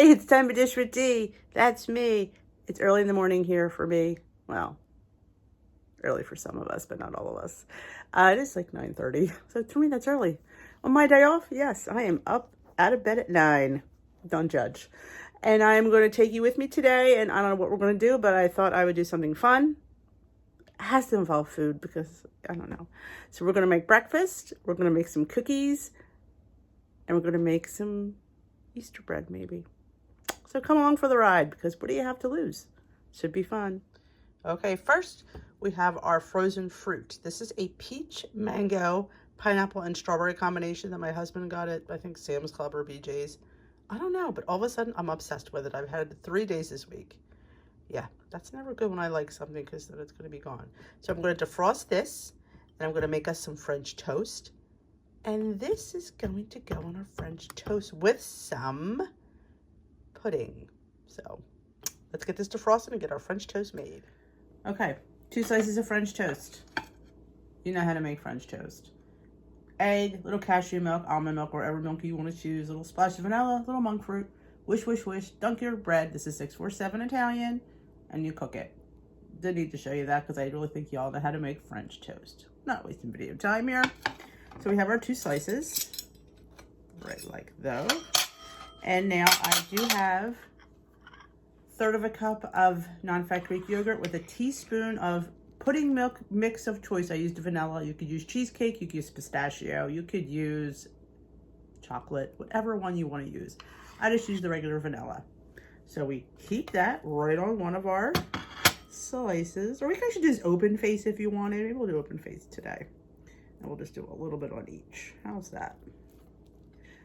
Hey, it's time to dish with D. That's me. It's early in the morning here for me. Well, early for some of us, but not all of us. It is like 9:30, so to me that's early. On my day off, yes, I am up out of bed at 9. Don't judge. And I'm going to take you with me today, and I don't know what we're going to do, but I thought I would do something fun. It has to involve food because I don't know. So we're going to make breakfast, we're going to make some cookies, and we're going to make some Easter bread maybe. So come along for the ride because what do you have to lose? Should be fun. Okay, first we have our frozen fruit. This is a peach, mango, pineapple, and strawberry combination that my husband got at, I think, Sam's Club or BJ's. I don't know, but all of a sudden I'm obsessed with it. I've had it 3 days this week. Yeah, that's never good when I like something because then it's going to be gone. So I'm going to defrost this, and I'm going to make us some French toast. And this is going to go on our French toast with some pudding. So let's get this defrosted and get our French toast made. Okay, 2 slices of French toast. You know how to make French toast. Egg, little cashew milk, almond milk, whatever milk you want to choose, a little splash of vanilla, little monk fruit, wish, wish, wish, dunk your bread. This is 647 Italian, and you cook it. Didn't need to show you that because I really think y'all know how to make French toast. Not wasting video time here. So we have our 2 slices, right like those. And now I do have 1/3 of a cup of non-fat Greek yogurt with a teaspoon of pudding milk mix of choice. I used vanilla. You could use cheesecake. You could use pistachio. You could use chocolate, whatever one you want to use. I just use the regular vanilla. So we keep that right on one of our slices. Or we could actually just open face if you wanted. Maybe we'll do open face today. And we'll just do a little bit on each. How's that?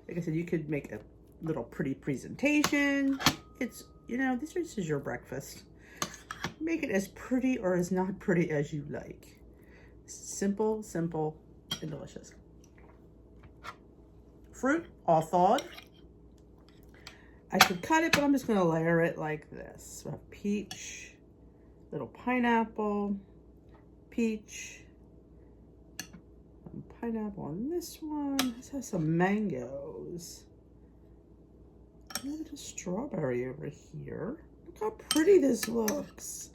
Like I said, you could make a little pretty presentation. It's, you know, this is your breakfast. Make it as pretty or as not pretty as you like. Simple, simple, and delicious. Fruit, all thawed. I could cut it, but I'm just going to layer it like this. So I have peach, little pineapple, peach, pineapple on this one. This has some mangoes. A little bit of strawberry over here. Look how pretty this looks.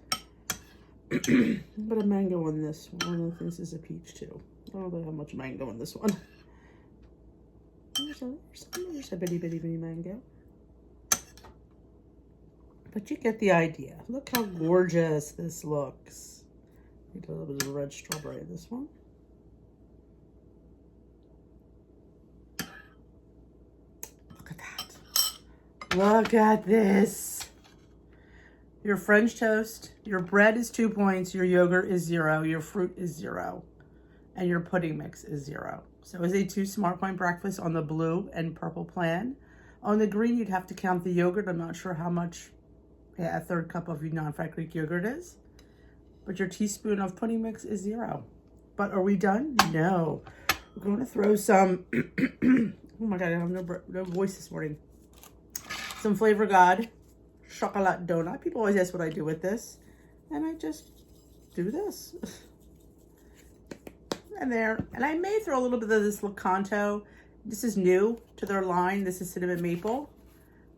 A bit of mango on this one. I think this is a peach too. I don't know how much mango on this one. There's a bitty mango. But you get the idea. Look how gorgeous this looks. Need a little bit of red strawberry in this one. Look at that. Look at this. Your French toast, your bread is 2 points, your yogurt is 0, your fruit is 0, and your pudding mix is 0. So it's a 2 smart point breakfast on the blue and purple plan. On the green, you'd have to count the yogurt. I'm not sure how much a 1/3 cup of your non-fat Greek yogurt is. But your teaspoon of pudding mix is 0. But are we done? No. We're going to throw some, oh my God, I have no voice this morning. Some Flavor God chocolate donut. People always ask what I do with this. And I just do this. And there. And I may throw a little bit of this Lakanto. This is new to their line. This is cinnamon maple.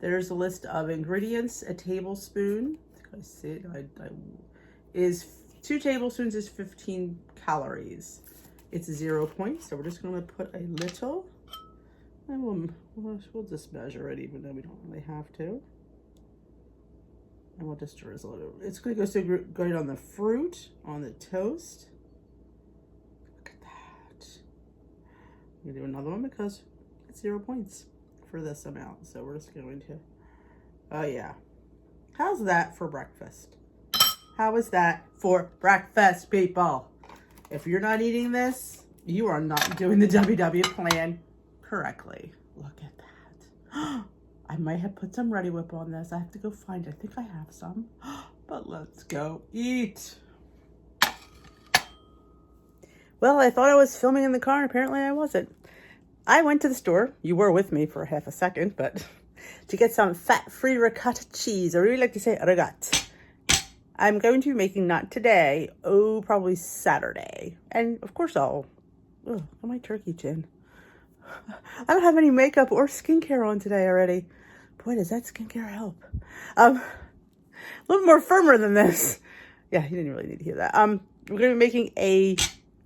There's a list of ingredients. A tablespoon. I see it. Is 2 tablespoons is 15 calories. It's 0 points. So we're just going to put a little. And we'll just measure it even though we don't really have to. And we'll just drizzle it. It's going to go so great on the fruit, on the toast. Look at that. I'm going to do another one because it's 0 points for this amount. So we're just going to, oh yeah. How's that for breakfast? How is that for breakfast, people? If you're not eating this, you are not doing the WW plan correctly. Look at that. I might have put some Ready Whip on this. I have to go find it. I think I have some. But let's go eat. Well, I thought I was filming in the car, and apparently I wasn't. I went to the store. You were with me for half a second, but to get some fat-free ricotta cheese. I really like to say ricotta. I'm going to be making, not today, probably Saturday. And of course I'll, look at my turkey chin. I don't have any makeup or skincare on today already. Boy, does that skincare help. A little more firmer than this. Yeah, you didn't really need to hear that. We're going to be making a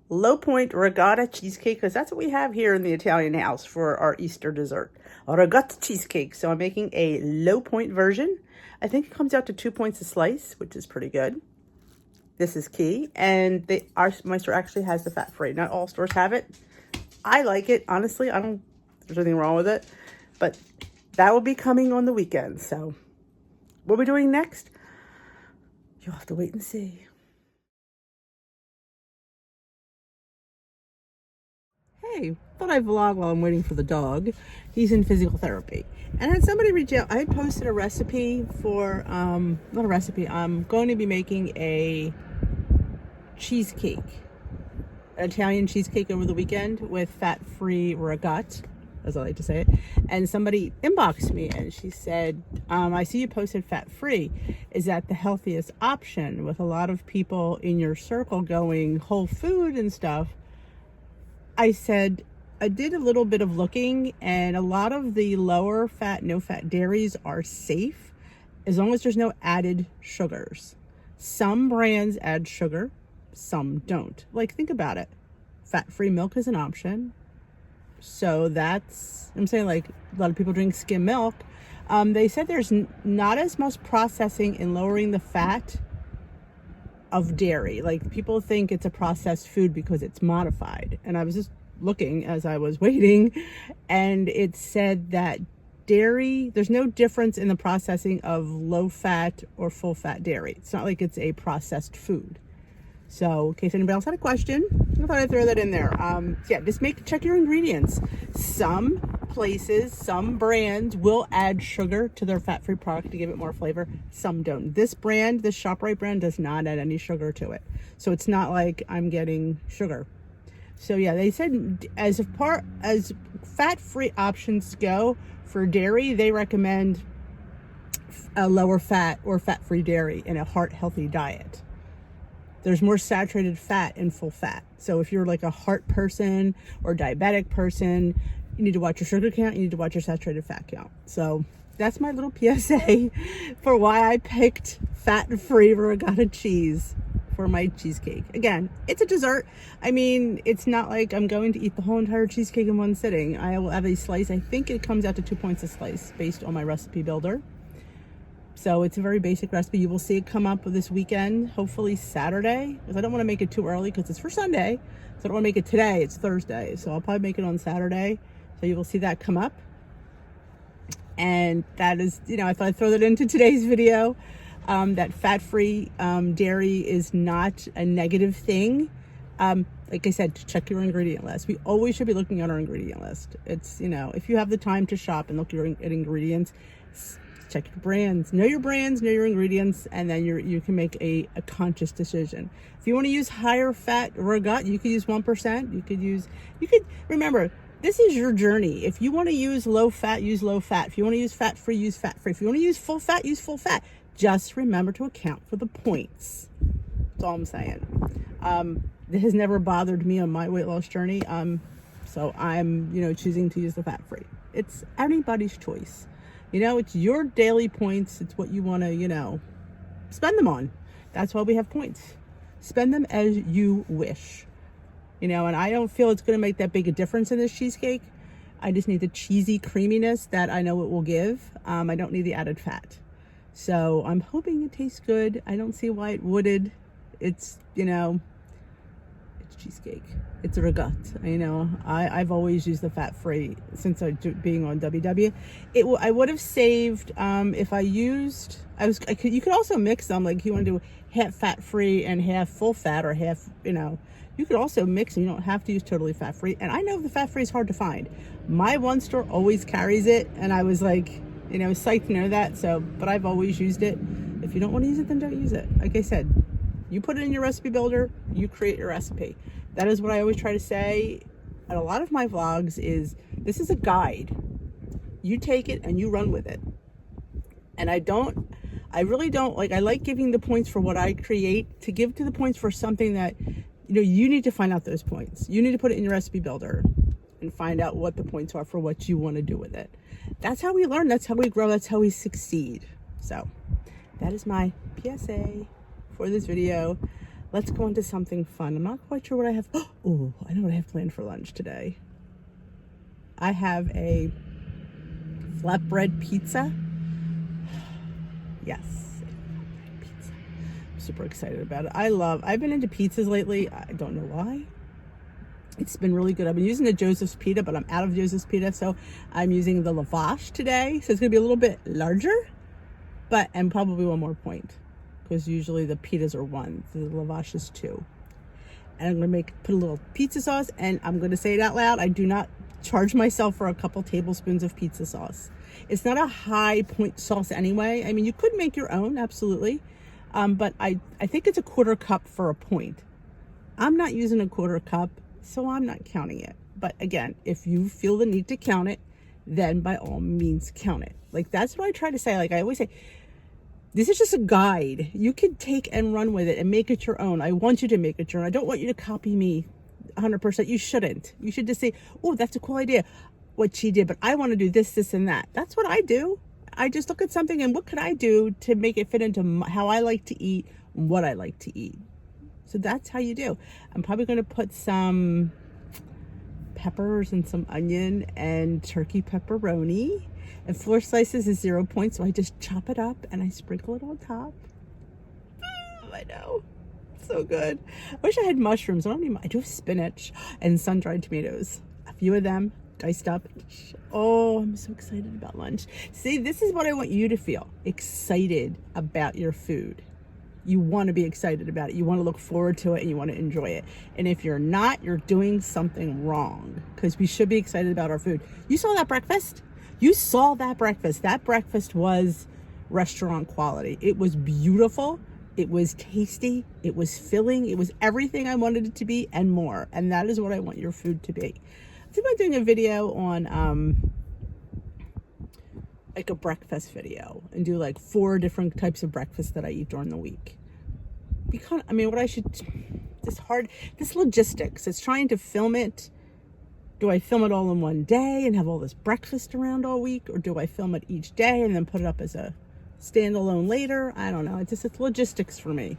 low point regatta cheesecake because that's what we have here in the Italian house for our Easter dessert. A regatta cheesecake. So I'm making a low point version. I think it comes out to 2 points a slice, which is pretty good. This is key. And my store actually has the fat-free. Not all stores have it. I like it. Honestly, I don't think there's anything wrong with it. But that will be coming on the weekend. So what we're doing next, you'll have to wait and see. Hey, thought I'd vlog while I'm waiting for the dog. He's in physical therapy. And I had somebody reach out. I posted a recipe for, not a recipe, I'm going to be making a cheesecake, an Italian cheesecake over the weekend with fat-free regatta, as I like to say it. And somebody inboxed me and she said, I see you posted fat-free. Is that the healthiest option? With a lot of people in your circle going whole food and stuff. I said, I did a little bit of looking and a lot of the lower fat, no fat dairies are safe as long as there's no added sugars. Some brands add sugar, some don't. Like, think about it. Fat-free milk is an option. So that's, I'm saying, like, a lot of people drink skim milk. They said there's not as much processing in lowering the fat of dairy. Like, people think it's a processed food because it's modified. And I was just looking as I was waiting, and it said that dairy, there's no difference in the processing of low fat or full fat dairy. It's not like it's a processed food. So in case anybody else had a question, I thought I'd throw that in there. Yeah, just check your ingredients. Some places, some brands will add sugar to their fat-free product to give it more flavor. Some don't. This brand, this ShopRite brand, does not add any sugar to it. So it's not like I'm getting sugar. So yeah, they said as fat-free options go for dairy, they recommend a lower fat or fat-free dairy in a heart-healthy diet. There's more saturated fat in full fat. So if you're like a heart person or diabetic person, you need to watch your sugar count, you need to watch your saturated fat count. So that's my little PSA for why I picked fat-free regatta cheese for my cheesecake. Again, it's a dessert. I mean, it's not like I'm going to eat the whole entire cheesecake in one sitting. I will have a slice. I think it comes out to 2 points a slice based on my recipe builder. So it's a very basic recipe. You will see it come up this weekend, hopefully Saturday, because I don't want to make it too early because it's for Sunday. So I don't want to make it today. It's Thursday. So I'll probably make it on Saturday. So you will see that come up. And that is, you know, I thought I'd throw that into today's video. That fat-free dairy is not a negative thing. Like I said, check your ingredient list. We always should be looking at our ingredient list. It's, you know, if you have the time to shop and look at ingredients, check your brands, know your ingredients, and then you can make a conscious decision. If you want to use higher fat regatta, you could use 1%. You could remember, this is your journey. If you want to use low fat, use low fat. If you want to use fat-free, use fat-free. If you want to use full fat, use full fat. Just remember to account for the points. That's all I'm saying. It has never bothered me on my weight loss journey. So I'm, you know, choosing to use the fat-free. It's anybody's choice. You know, it's your daily points. It's what you want to, you know, spend them on. That's why we have points. Spend them as you wish. You know, and I don't feel it's going to make that big a difference in this cheesecake. I just need the cheesy creaminess that I know it will give. I don't need the added fat. So I'm hoping it tastes good. I don't see why it wouldn't. It's, you know, it's cheesecake. It's a regatta. You know, I've always used the fat-free since being on WW. I would have saved if I used. You could also mix them. Like if you want to do half fat-free and half full fat, or half. You know, you could also mix them. You don't have to use totally fat-free. And I know the fat-free is hard to find. My one store always carries it, and I was like, you know, psyched to know that. So, but I've always used it. If you don't want to use it, then don't use it. Like I said, you put it in your recipe builder. You create your recipe. That is what I always try to say at a lot of my vlogs is this is a guide. You take it and you run with it. And I really don't, like, I like giving the points for what I create, to give to the points for something that, you know, you need to find out those points. You need to put it in your recipe builder. and find out what the points are for what you want to do with it. That's how we learn. That's how we grow. That's how we succeed. So that is my PSA for this video. Let's go into something fun. I'm not quite sure what I have. Oh, I know what I have planned for lunch today. I have a flatbread pizza. Yes, pizza. I'm super excited about it. I've been into pizzas lately. I don't know why. It's been really good. I've been using the Joseph's pita, but I'm out of Joseph's pita, so I'm using the lavash today. So it's gonna be a little bit larger, and probably one more point, because usually the pitas are 1, the lavash is 2. And I'm gonna put a little pizza sauce, and I'm gonna say it out loud. I do not charge myself for a couple tablespoons of pizza sauce. It's not a high point sauce anyway. I mean, you could make your own, absolutely. But I think it's a 1/4 cup for a point. I'm not using a 1/4 cup, so I'm not counting it. But again, if you feel the need to count it, then by all means count it. Like, that's what I try to say. Like I always say, this is just a guide. You can take and run with it and make it your own. I want you to make it your own. I don't want you to copy me 100%. You shouldn't. You should just say, oh, that's a cool idea, what she did, but I want to do this, this, and that. That's what I do. I just look at something and what could I do to make it fit into how I like to eat, what I like to eat. So that's how you do. I'm probably going to put some peppers and some onion and turkey pepperoni. And 4 slices is 0 points, so I just chop it up and I sprinkle it on top. I know. So good. I wish I had mushrooms. I do have spinach and sun-dried tomatoes. A few of them diced up. Oh, I'm so excited about lunch. See, this is what I want you to feel. Excited about your food. You want to be excited about it. You want to look forward to it and you want to enjoy it. And if you're not, you're doing something wrong, because we should be excited about our food. You saw that breakfast? You saw that breakfast. That breakfast was restaurant quality. It was beautiful. It was tasty. It was filling. It was everything I wanted it to be and more. And that is what I want your food to be. I think I'm doing a video on like a breakfast video and do like 4 different types of breakfast that I eat during the week. Because, I mean, this logistics, it's trying to film it. Do I film it all in one day and have all this breakfast around all week? Or do I film it each day and then put it up as a standalone later? I don't know. It's logistics for me,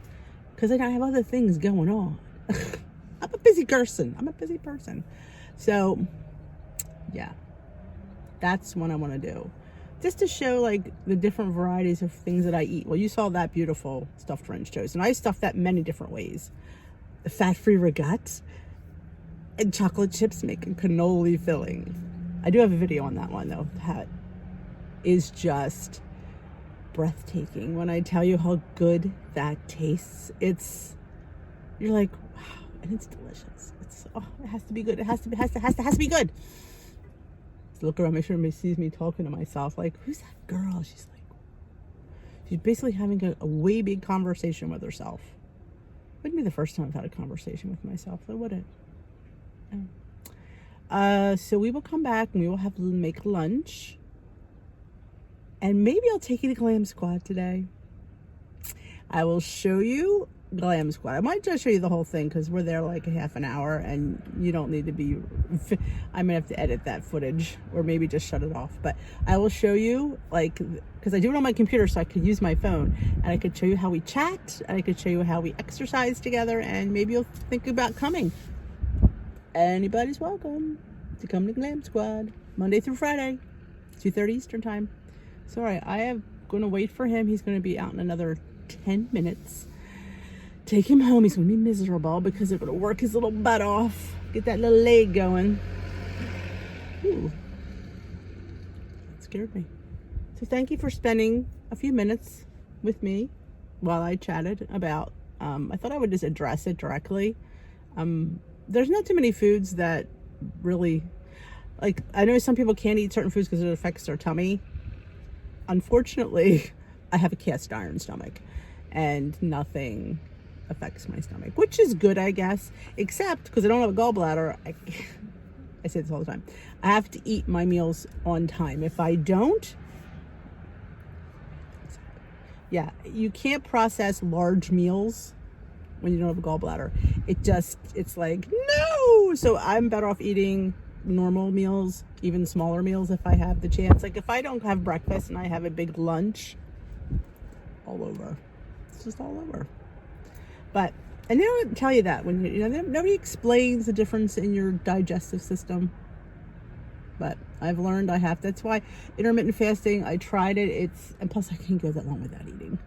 because I have other things going on. I'm a busy person. So yeah, that's what I want to do, just to show like the different varieties of things that I eat. Well, you saw that beautiful stuffed French toast, and I stuff that many different ways. The fat-free regatta and chocolate chips making cannoli filling. I do have a video on that one though. That is just breathtaking. When I tell you how good that tastes, you're like, wow, and it's delicious. It has to be good. It has to be good. So look around, make sure everybody sees me talking to myself. Like, who's that girl? She's basically having a way big conversation with herself. Wouldn't be the first time I've had a conversation with myself, though, would it? So we will come back and we will make lunch. And maybe I'll take you to Glam Squad today. I will show you Glam Squad. I might just show you the whole thing, because we're there like a half an hour and you don't need to be, I might have to edit that footage or maybe just shut it off. But I will show you, like, because I do it on my computer so I could use my phone, and I could show you how we chat, and I could show you how we exercise together, and maybe you'll think about coming. Anybody's welcome to come to Glam Squad, Monday through Friday, 2:30 Eastern time. Sorry, I am going to wait for him. He's going to be out in another 10 minutes. Take him home. He's going to be miserable because they're going to work his little butt off. Get that little leg going. Ooh. That scared me. So thank you for spending a few minutes with me while I chatted about, I thought I would just address it directly. There's not too many foods that really, like, I know some people can't eat certain foods because it affects their tummy. Unfortunately, I have a cast iron stomach and nothing affects my stomach, which is good, I guess, except because I don't have a gallbladder. I say this all the time. I have to eat my meals on time. If I don't, yeah, you can't process large meals when you don't have a gallbladder. It's like, no. So I'm better off eating normal meals, even smaller meals if I have the chance. Like if I don't have breakfast and I have a big lunch, all over. It's just all over. But I never tell you that when you know, nobody explains the difference in your digestive system. But I've learned I have. That's why intermittent fasting, I tried it. And plus I can't go that long without eating.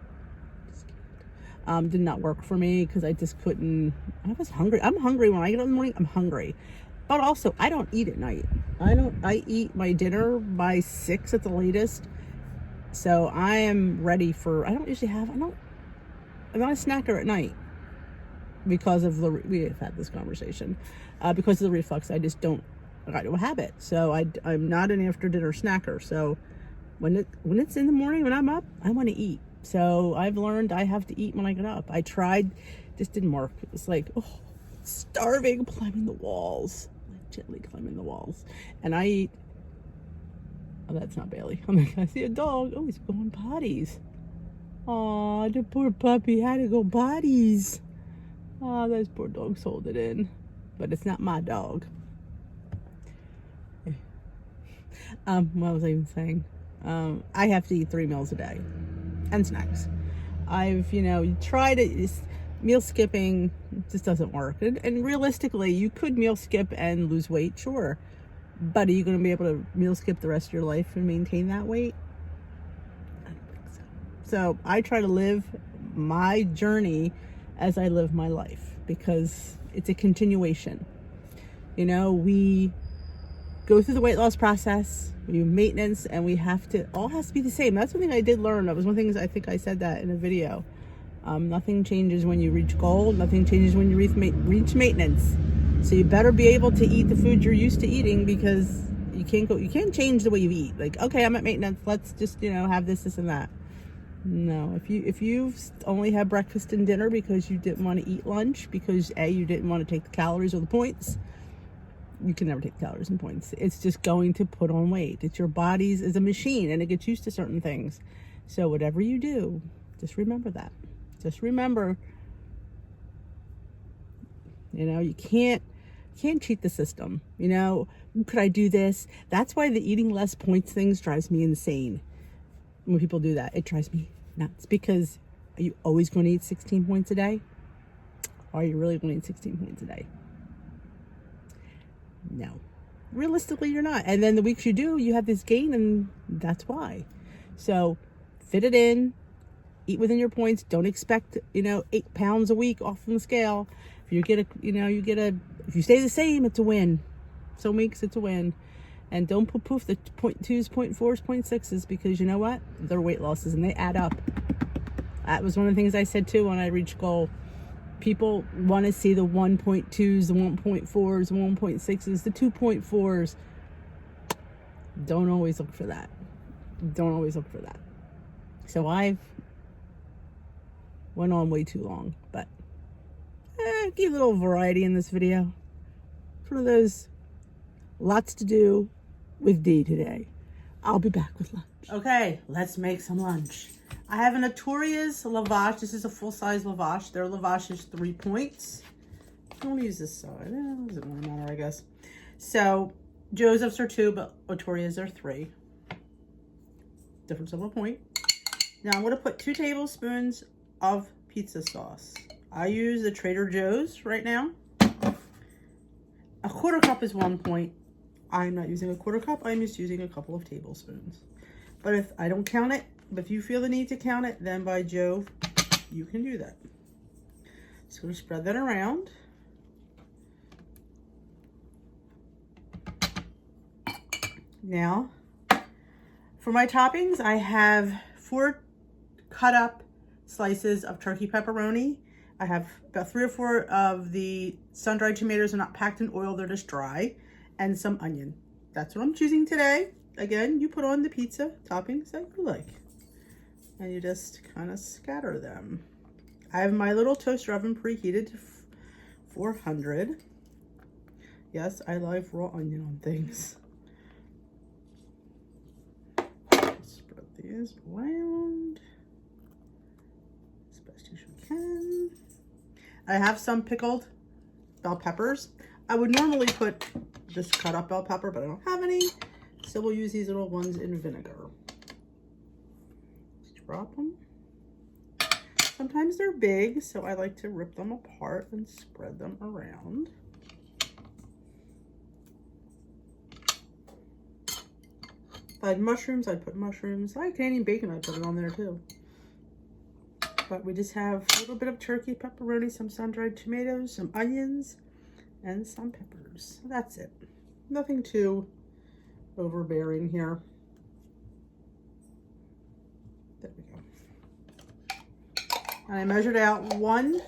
Did not work for me because I just couldn't. I was hungry. I'm hungry when I get up in the morning. I'm hungry. But also, I don't eat at night. I eat my dinner by 6 at the latest. So I am ready for, I'm not a snacker at night because of we have had this conversation. Because of the reflux, I don't have it. So I'm not an after dinner snacker. So when it's in the morning, when I'm up, I want to eat. So I've learned I have to eat when I get up. I tried, just didn't work. It was like, starving, climbing the walls. Gently climbing the walls. And I eat, that's not Bailey. I'm like, I see a dog. Oh, he's going potties. Aw, the poor puppy had to go potties. Oh, those poor dogs hold it in. But it's not my dog. What was I even saying? I have to eat 3 meals a day. And snacks. I've, tried it. Meal skipping just doesn't work. And realistically, you could meal skip and lose weight, sure. But are you going to be able to meal skip the rest of your life and maintain that weight? I don't think so. So I try to live my journey as I live my life because it's a continuation. We go through the weight loss process, we do maintenance, and all has to be the same. That's one thing I did learn. That was one thing I think I said that in a video. Nothing changes when you reach goal. Nothing changes when you reach maintenance. So you better be able to eat the food you're used to eating because you can't change the way you eat. Like, okay, I'm at maintenance. Let's just, have this, and that. No, if you've only had breakfast and dinner because you didn't want to eat lunch because you didn't want to take the calories or the points, you can never take the calories and points. It's just going to put on weight. It's your body's is a machine and it gets used to certain things. So whatever you do, just remember that. Just remember, you can't cheat the system. Could I do this? That's why the eating less points things drives me insane. When people do that, it drives me nuts because are you always going to eat 16 points a day? Or are you really going to eat 16 points a day? No. Realistically, you're not. And then the weeks you do, you have this gain, and that's why. So fit it in. Eat within your points. Don't expect, 8 pounds a week off from the scale. If you if you stay the same, it's a win. Some weeks it's a win. And don't poof the 0.2s, 0.4s, 0.6s because you know what? They're weight losses and they add up. That was one of the things I said too when I reached goal. People want to see the 1.2s, the 1.4s, the 1.6s, the 2.4s. Don't always look for that. So I've went on way too long, but give a little variety in this video. It's one of those lots to do with D today. I'll be back with lunch. Okay, let's make some lunch. I have a Notorious lavash. This is a full-size lavash. Their lavash is 3 points. I want to use this side. It doesn't really matter, I guess. So Joseph's are 2, but Notorious are 3. Difference of a point. Now I'm going to put 2 tablespoons of pizza sauce. I use the Trader Joe's right now. A 1/4 cup is 1 point. I'm not using a 1/4 cup. I'm just using a couple of tablespoons. But if I don't count it, but if you feel the need to count it, then by Jove, you can do that. Just going to spread that around. Now, for my toppings, I have 4 cut up slices of turkey pepperoni. I have about 3 or 4 of the sun-dried tomatoes. They're not packed in oil, they're just dry, and some onion. That's what I'm choosing today. Again, you put on the pizza toppings that you like, and you just kind of scatter them. I have my little toaster oven preheated to 400. Yes, I like raw onion on things. Spread these around as best as you can. I have some pickled bell peppers. I would normally put just cut up bell pepper, but I don't have any. So we'll use these little ones in vinegar. Just drop them. Sometimes they're big, so I like to rip them apart and spread them around. If I had mushrooms, I'd put mushrooms. I had Canadian bacon, I'd put it on there too. But we just have a little bit of turkey, pepperoni, some sun-dried tomatoes, some onions, and some peppers. That's it. Nothing too overbearing here. There we go. And I measured out 1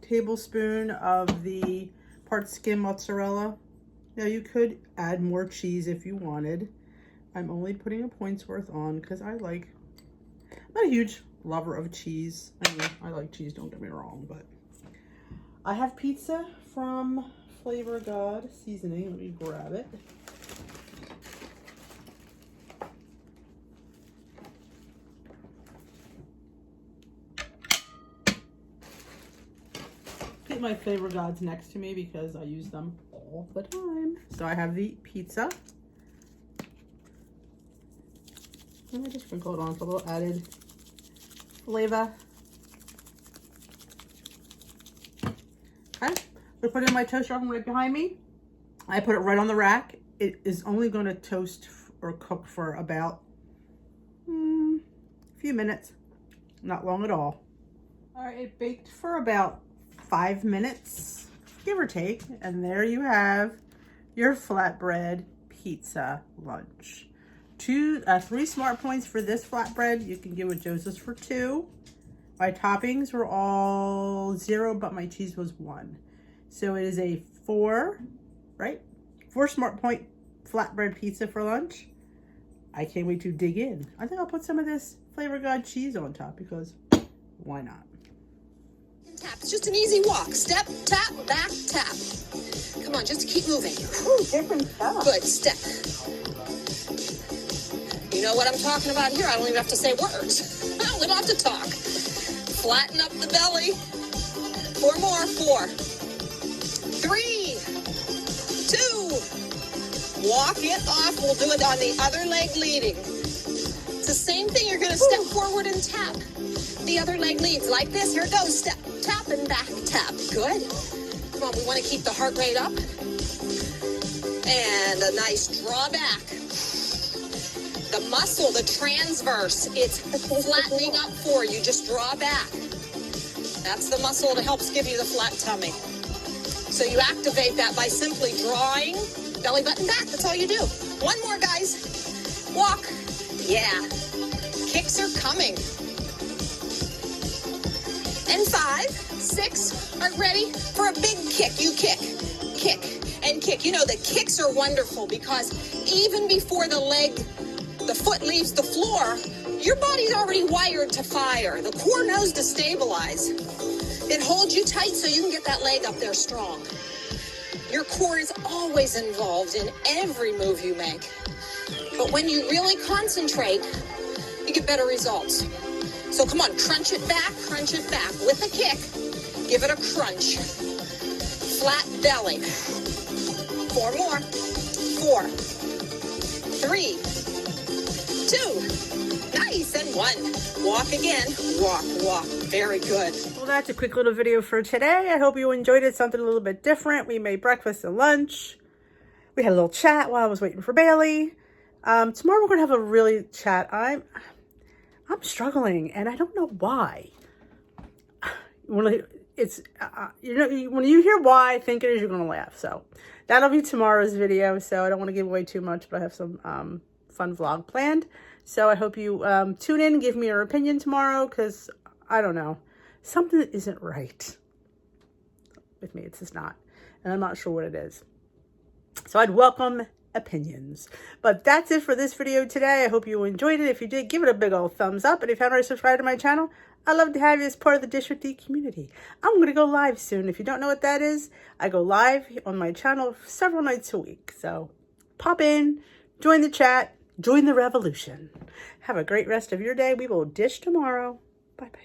tablespoon of the part skim mozzarella. Now you could add more cheese if you wanted. I'm only putting a point's worth on because I'm not a huge lover of cheese. I mean, I like cheese, don't get me wrong, but I have pizza from Flavor God Seasoning. Let me grab it. Keep my Flavor Gods next to me because I use them all the time. So I have the pizza. Let me just sprinkle it on for a little added flavor. Okay, I'm gonna put it in my toaster oven right behind me. I put it right on the rack. It is only going to toast or cook for about a few minutes, not long at all. All right, it baked for about 5 minutes, give or take, and there you have your flatbread pizza lunch. 3 smart points for this flatbread. You can get with Joseph's for 2. My toppings were all 0, but my cheese was 1. So it is a 4, right? 4 smart point flatbread pizza for lunch. I can't wait to dig in. I think I'll put some of this Flavor God cheese on top because why not? Tap. It's just an easy walk. Step, tap, back, tap. Come on, just keep moving. Ooh, different stuff. Good. Step. You know what I'm talking about here. I don't even have to say words. I don't even have to talk. Flatten up the belly. 4 more. 4, 3, 2. Walk it off. We'll do it on the other leg leading. It's the same thing. You're going to step forward and tap. The other leg leads like this. Here it goes. Step, tap, and back, tap. Good. Come on, we want to keep the heart rate up. And a nice draw back. The muscle, the transverse, it's flattening up for you. Just draw back. That's the muscle that helps give you the flat tummy. So you activate that by simply drawing belly button back. That's all you do. 1 more, guys. Walk. Yeah. Kicks are coming. And 5, 6, are ready for a big kick. You kick, and kick. You know, the kicks are wonderful because even before the foot leaves the floor, your body's already wired to fire. The core knows to stabilize. It holds you tight so you can get that leg up there strong. Your core is always involved in every move you make. But when you really concentrate, you get better results. So come on, crunch it back with a kick. Give it a crunch. Flat belly. 4 more. 4, 3, 2. Nice, and 1. Walk again. Walk. Very good. Well, that's a quick little video for today. I hope you enjoyed it. Something a little bit different. We made breakfast and lunch. We had a little chat while I was waiting for Bailey. Tomorrow we're going to have a really chat. I'm struggling, and I don't know why. When you hear why, I think it is, you're going to laugh. So that'll be tomorrow's video. So I don't want to give away too much, but I have some fun vlog planned. So I hope you tune in and give me your opinion tomorrow, because I don't know. Something isn't right with me. It's just not. And I'm not sure what it is. So I'd welcome opinions. But that's it for this video today. I hope you enjoyed it. If you did, give it a big old thumbs up. And if you haven't already subscribed to my channel, I'd love to have you as part of the District D community. I'm going to go live soon. If you don't know what that is, I go live on my channel several nights a week. So pop in, join the chat, join the revolution. Have a great rest of your day. We will dish tomorrow. Bye-bye.